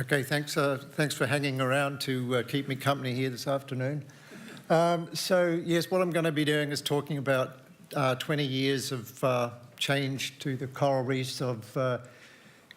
Okay, thanks for hanging around to keep me company here this afternoon. Yes, what I'm going to be doing is talking about 20 years of change to the coral reefs of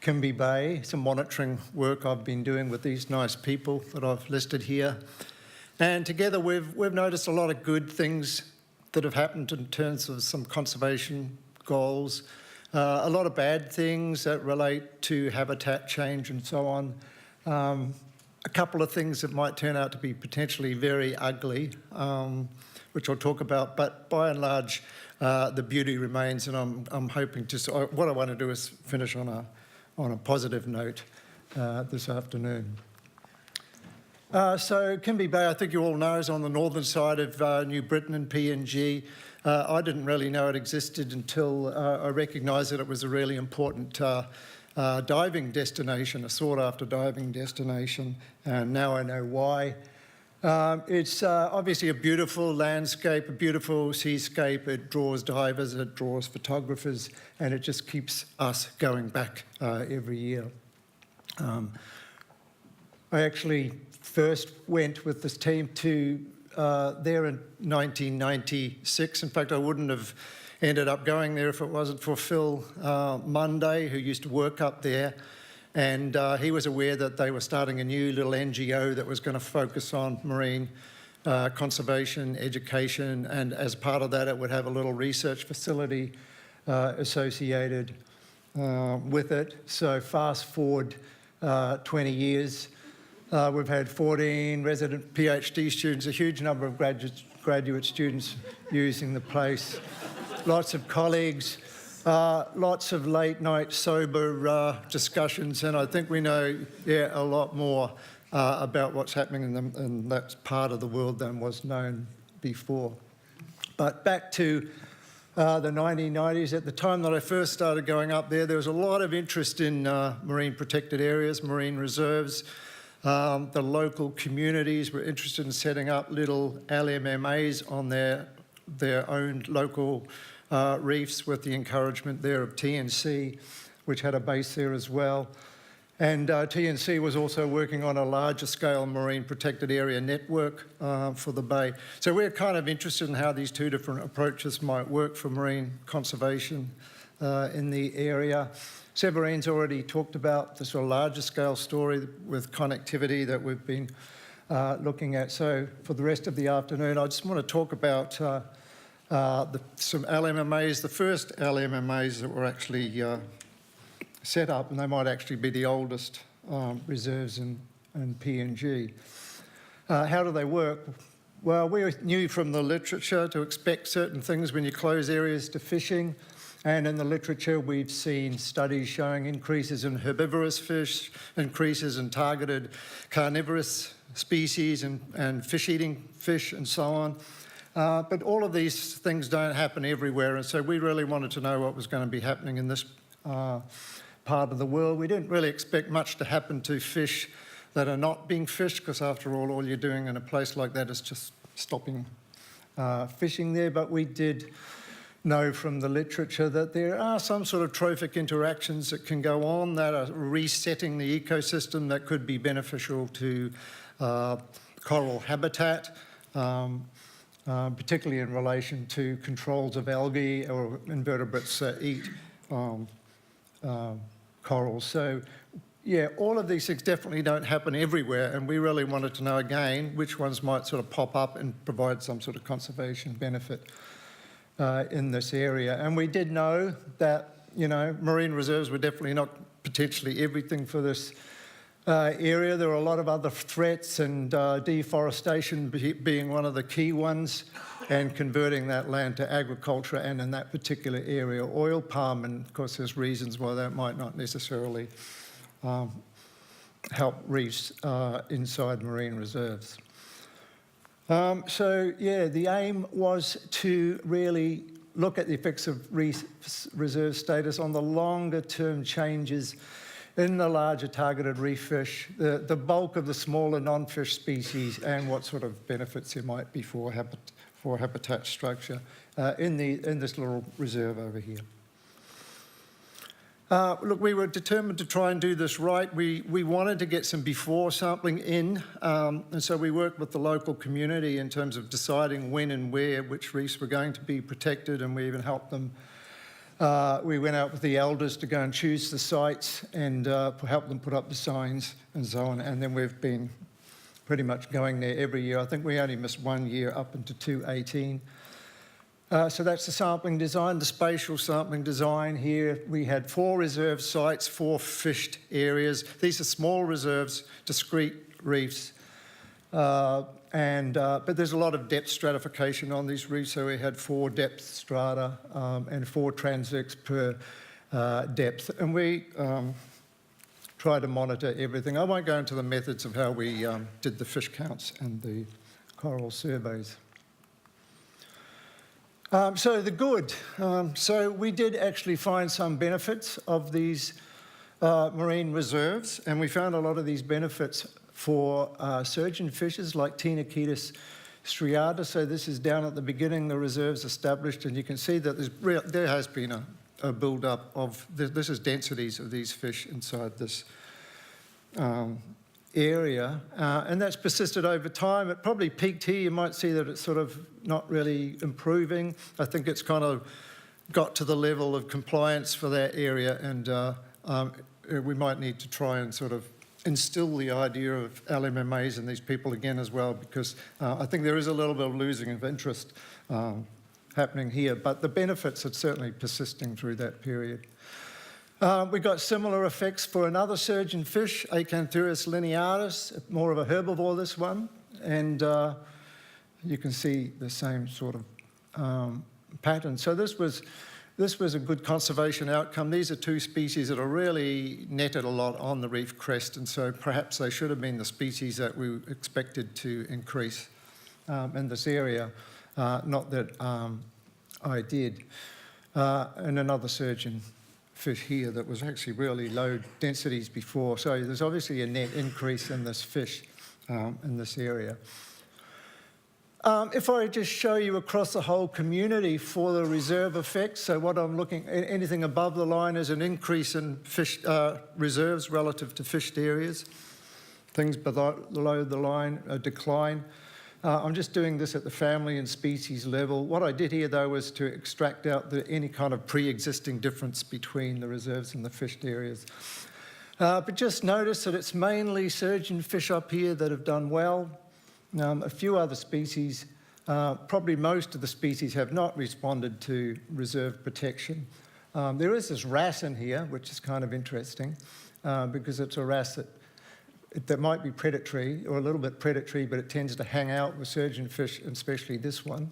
Kimbe Bay, some monitoring work I've been doing with these nice people that I've listed here. And together we've noticed a lot of good things that have happened in terms of some conservation goals, a lot of bad things that relate to habitat change and so on. A couple of things that might turn out to be potentially very ugly, which I'll talk about, but by and large, the beauty remains, and I'm hoping to, what I want to do is finish on a positive note this afternoon. So Kimbe Bay, I think you all know, is on the northern side of New Britain and PNG. I didn't really know it existed until I recognised that it was a really important diving destination, a sought-after diving destination, and now I know why. It's obviously a beautiful landscape, a beautiful seascape. It draws divers, it draws photographers, and it just keeps us going back every year. I actually first went with this team to there in 1996. In fact, I wouldn't have ended up going there if it wasn't for Phil Monday, who used to work up there. And he was aware that they were starting a new little NGO that was going to focus on marine conservation, education, and as part of that, it would have a little research facility associated with it. So fast forward 20 years, we've had 14 resident PhD students, a huge number of graduate students using the place, lots of colleagues, lots of late night sober discussions, and I think we know a lot more about what's happening in that part of the world than was known before. But back to the 1990s, at the time that I first started going up there, there was a lot of interest in marine protected areas, marine reserves. The local communities were interested in setting up little LMMAs on their own local reefs, with the encouragement there of TNC, which had a base there as well. And TNC was also working on a larger scale marine protected area network for the bay. So we're kind of interested in how these two different approaches might work for marine conservation in the area. Severine's already talked about the sort of larger scale story with connectivity that we've been looking at. So for the rest of the afternoon, I just want to talk about some LMMAs, the first LMMAs that were actually set up, and they might actually be the oldest reserves in PNG. How do they work? Well, we knew from the literature to expect certain things when you close areas to fishing. And in the literature, we've seen studies showing increases in herbivorous fish, increases in targeted carnivorous species and fish-eating fish and so on. But all of these things don't happen everywhere, and so we really wanted to know what was going to be happening in this part of the world. We didn't really expect much to happen to fish that are not being fished, because after all you're doing in a place like that is just stopping fishing there, but we did know from the literature that there are some sort of trophic interactions that can go on that are resetting the ecosystem that could be beneficial to coral habitat, particularly in relation to controls of algae or invertebrates that eat corals. So yeah, all of these things definitely don't happen everywhere, and we really wanted to know again which ones might sort of pop up and provide some sort of conservation benefit in this area. And we did know that, you know, marine reserves were definitely not potentially everything for this area. There are a lot of other threats, and deforestation being one of the key ones, and converting that land to agriculture, and in that particular area, oil palm. And of course, there's reasons why that might not necessarily help reefs inside marine reserves. So yeah, the aim was to really look at the effects of reef reserve status on the longer term changes in the larger targeted reef fish, the bulk of the smaller non-fish species, and what sort of benefits there might be for habitat structure in this little reserve over here. Look, we were determined to try and do this right. We wanted to get some before sampling in, and so we worked with the local community in terms of deciding when and where which reefs were going to be protected, and we even helped them. We went out with the elders to go and choose the sites and help them put up the signs and so on, and then we've been pretty much going there every year. I think we only missed 1 year up into 2018. So that's the sampling design, the spatial sampling design here. We had 4 reserve sites, 4 fished areas. These are small reserves, discrete reefs. But there's a lot of depth stratification on these reefs, so we had 4 depth strata and 4 transects per depth. And we try to monitor everything. I won't go into the methods of how we did the fish counts and the coral surveys. So the good. So we did actually find some benefits of these marine reserves, and we found a lot of these benefits for surgeonfishes like Tenochetus striata. So this is down at the beginning, the reserves established, and you can see that there has been a build-up of, this is densities of these fish inside this area, and that's persisted over time. It probably peaked here. You might see that it's sort of not really improving. I think it's kind of got to the level of compliance for that area, and we might need to try and sort of instill the idea of LMMAs in these people again as well, because I think there is a little bit of losing of interest happening here, but the benefits are certainly persisting through that period. We got similar effects for another surgeonfish, Acanthurus linearis, more of a herbivore, this one, and you can see the same sort of pattern. So this was a good conservation outcome. These are 2 species that are really netted a lot on the reef crest, and so perhaps they should have been the species that we expected to increase in this area. Not that I did. And another surgeonfish here that was actually really low densities before. So there's obviously a net increase in this fish in this area. If I just show you across the whole community for the reserve effects, so what I'm looking, anything above the line is an increase in fish reserves relative to fished areas. Things below the line, a decline. I'm just doing this at the family and species level. What I did here, though, was to extract out any kind of pre-existing difference between the reserves and the fished areas. But just notice that it's mainly surgeonfish up here that have done well. A few other species, probably most of the species have not responded to reserve protection. There is this wrasse in here, which is kind of interesting, because it's a wrasse that might be predatory, or a little bit predatory, but it tends to hang out with surgeonfish, and especially this one.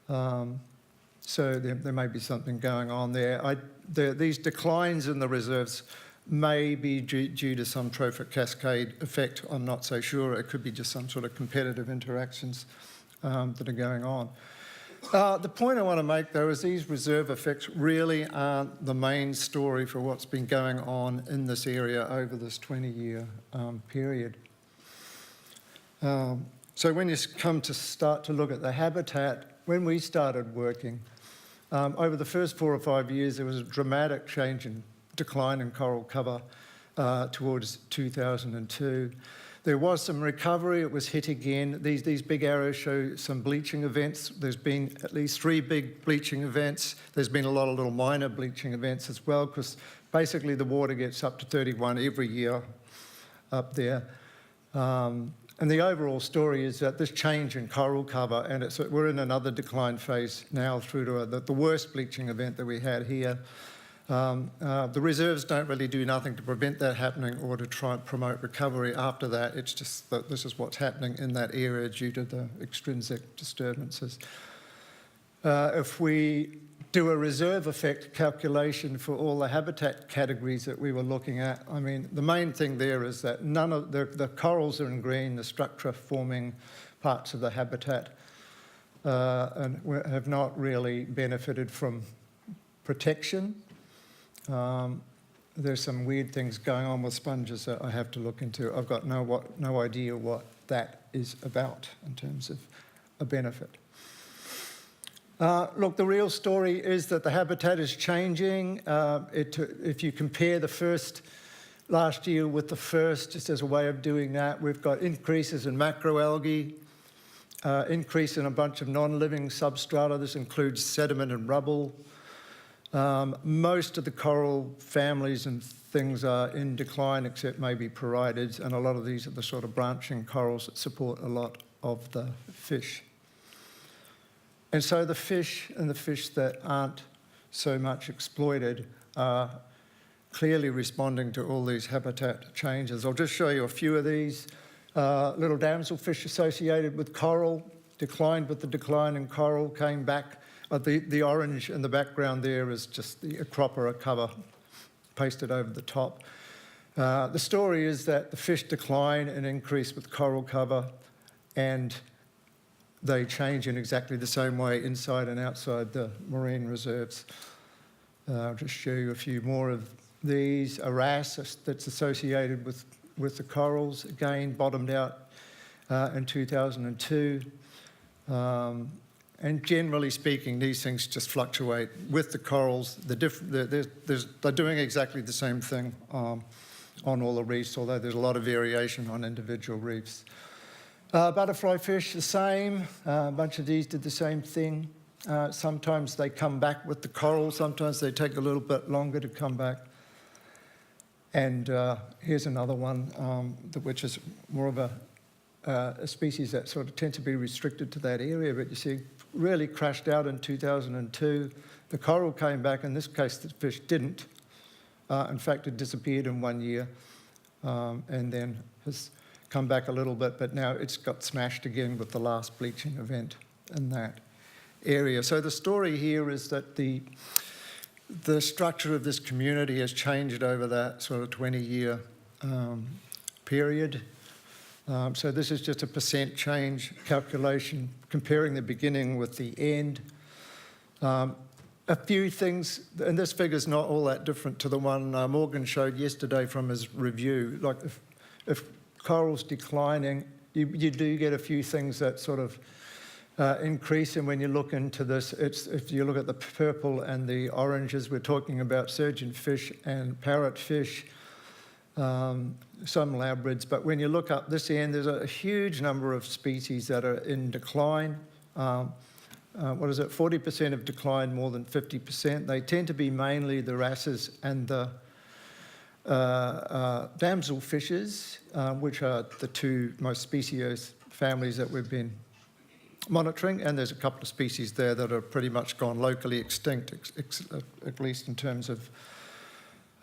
So there may be something going on there. These declines in the reserves may be due to some trophic cascade effect. I'm not so sure. It could be just some sort of competitive interactions that are going on. The point I want to make, though, is these reserve effects really aren't the main story for what's been going on in this area over this 20-year period. So when you come to start to look at the habitat, when we started working, over the first 4 or 5 years, there was a dramatic decline in coral cover towards 2002. There was some recovery. It was hit again. These big arrows show some bleaching events. There's been at least 3 big bleaching events. There's been a lot of little minor bleaching events as well, because basically the water gets up to 31 every year up there. And the overall story is that this change in coral cover, and we're in another decline phase now through to the worst bleaching event that we had here. The reserves don't really do nothing to prevent that happening or to try and promote recovery after that. It's just that this is what's happening in that area due to the extrinsic disturbances. If we do a reserve effect calculation for all the habitat categories that we were looking at, I mean, the main thing there is that none of the corals are in green, the structure-forming parts of the habitat, and have not really benefited from protection. There's some weird things going on with sponges that I have to look into. I've got no idea what that is about in terms of a benefit. Look, the real story is that the habitat is changing. If you compare the first last year with the first, just as a way of doing that, we've got increases in macroalgae, increase in a bunch of non-living substrata. This includes sediment and rubble. Most of the coral families and things are in decline, except maybe parietes, and a lot of these are the sort of branching corals that support a lot of the fish. And so the fish and the fish that aren't so much exploited are clearly responding to all these habitat changes. I'll just show you a few of these. Little damselfish associated with coral, declined with the decline in coral, came back. The orange in the background there is just the acropora cover pasted over the top. The story is that the fish decline and increase with coral cover, and they change in exactly the same way inside and outside the marine reserves. I'll just show you a few more of these. A wrasse that's associated with the corals, again, bottomed out in 2002. And generally speaking, these things just fluctuate with the corals. They're doing exactly the same thing on all the reefs, although there's a lot of variation on individual reefs. Butterfly fish, the same. A bunch of these did the same thing. Sometimes they come back with the coral. Sometimes they take a little bit longer to come back. And here's another one, which is more of a species that sort of tends to be restricted to that area. But you see, really crashed out in 2002. The coral came back. In this case, the fish didn't. In fact, it disappeared in 1 year and then has come back a little bit, but now it's got smashed again with the last bleaching event in that area. So the story here is that the structure of this community has changed over that sort of 20-year period. So this is just a percent change calculation, comparing the beginning with the end. A few things, and this figure's not all that different to the one Morgan showed yesterday from his review. Like if coral's declining, you do get a few things that sort of increase, and when you look into this, if you look at the purple and the oranges, we're talking about surgeonfish and parrotfish, some labrids, but when you look up this end, there's a huge number of species that are in decline. 40% have declined more than 50%. They tend to be mainly the wrasses and the damselfishes, which are the two most speciose families that we've been monitoring, and there's a couple of species there that are pretty much gone locally extinct, at least in terms of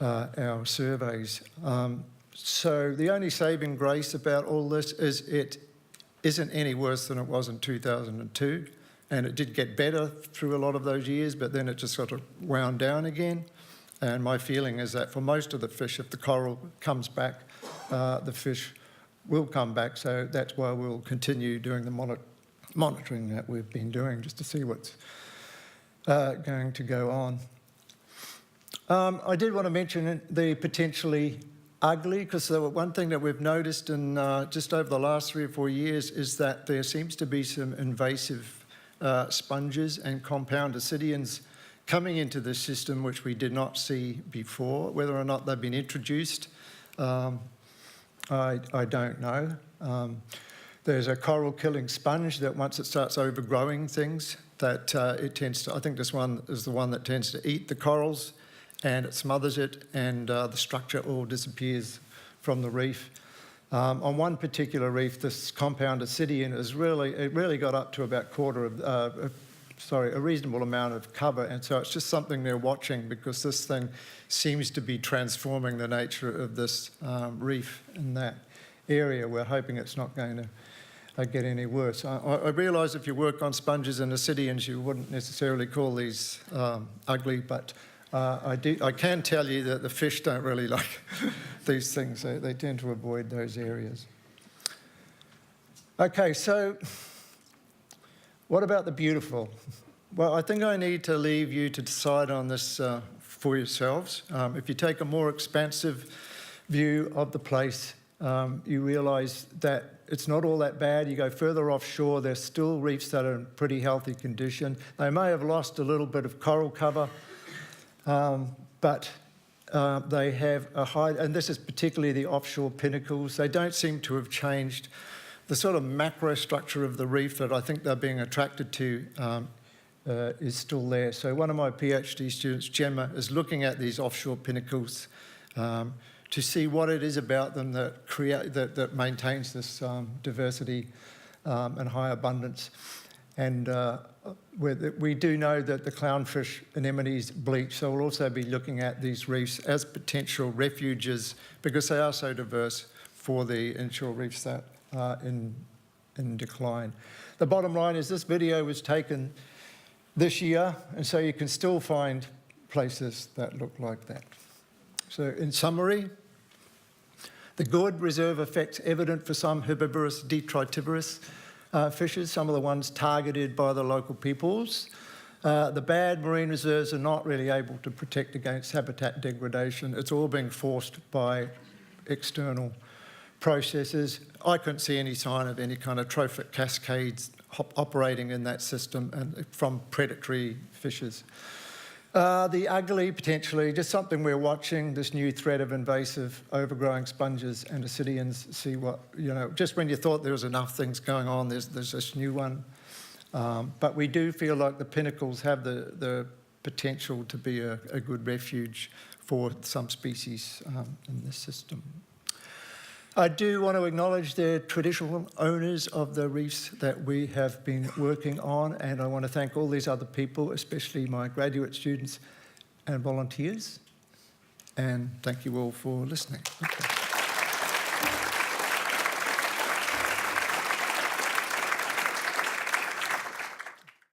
our surveys. So the only saving grace about all this is it isn't any worse than it was in 2002, and it did get better through a lot of those years, but then it just sort of wound down again. And my feeling is that for most of the fish, if the coral comes back, the fish will come back. So that's why we'll continue doing the monitoring that we've been doing, just to see what's going to go on. I did want to mention the potentially ugly, because one thing that we've noticed in just over the last 3 or 4 years is that there seems to be some invasive sponges and compound ascidians coming into the system, which we did not see before. Whether or not they've been introduced, I don't know. There's a coral-killing sponge that once it starts overgrowing things, that it tends to, I think this one is the one that tends to eat the corals, and it smothers it, and the structure all disappears from the reef. On one particular reef, this compound ascidian really got up to about a reasonable amount of cover, and so it's just something they're watching, because this thing seems to be transforming the nature of this reef in that area. We're hoping it's not going to get any worse. I realise if you work on sponges and ascidians, you wouldn't necessarily call these ugly, but I can tell you that the fish don't really like these things. They tend to avoid those areas. Okay, so what about the beautiful? Well, I think I need to leave you to decide on this for yourselves. If you take a more expansive view of the place, you realise that it's not all that bad. You go further offshore, there's still reefs that are in pretty healthy condition. They may have lost a little bit of coral cover, but they have a high, and this is particularly the offshore pinnacles, they don't seem to have changed. The sort of macro structure of the reef that I think they're being attracted to is still there. So one of my PhD students, Gemma, is looking at these offshore pinnacles to see what it is about them that maintains this diversity and high abundance. And we do know that the clownfish anemones bleach, so we'll also be looking at these reefs as potential refuges because they are so diverse for the inshore reefs that are in decline. The bottom line is this video was taken this year, and so you can still find places that look like that. So in summary, the good reserve effects evident for some herbivorous detritivorous fishes, some of the ones targeted by the local peoples. The bad marine reserves are not really able to protect against habitat degradation. It's all being forced by external processes. I couldn't see any sign of any kind of trophic cascades operating in that system and from predatory fishes. The ugly, potentially, just something we're watching, this new threat of invasive overgrowing sponges and ascidians, see what, just when you thought there was enough things going on, there's this new one. But we do feel like the pinnacles have the potential to be a good refuge for some species in this system. I do want to acknowledge the traditional owners of the reefs that we have been working on, and I want to thank all these other people, especially my graduate students and volunteers, and thank you all for listening. Okay.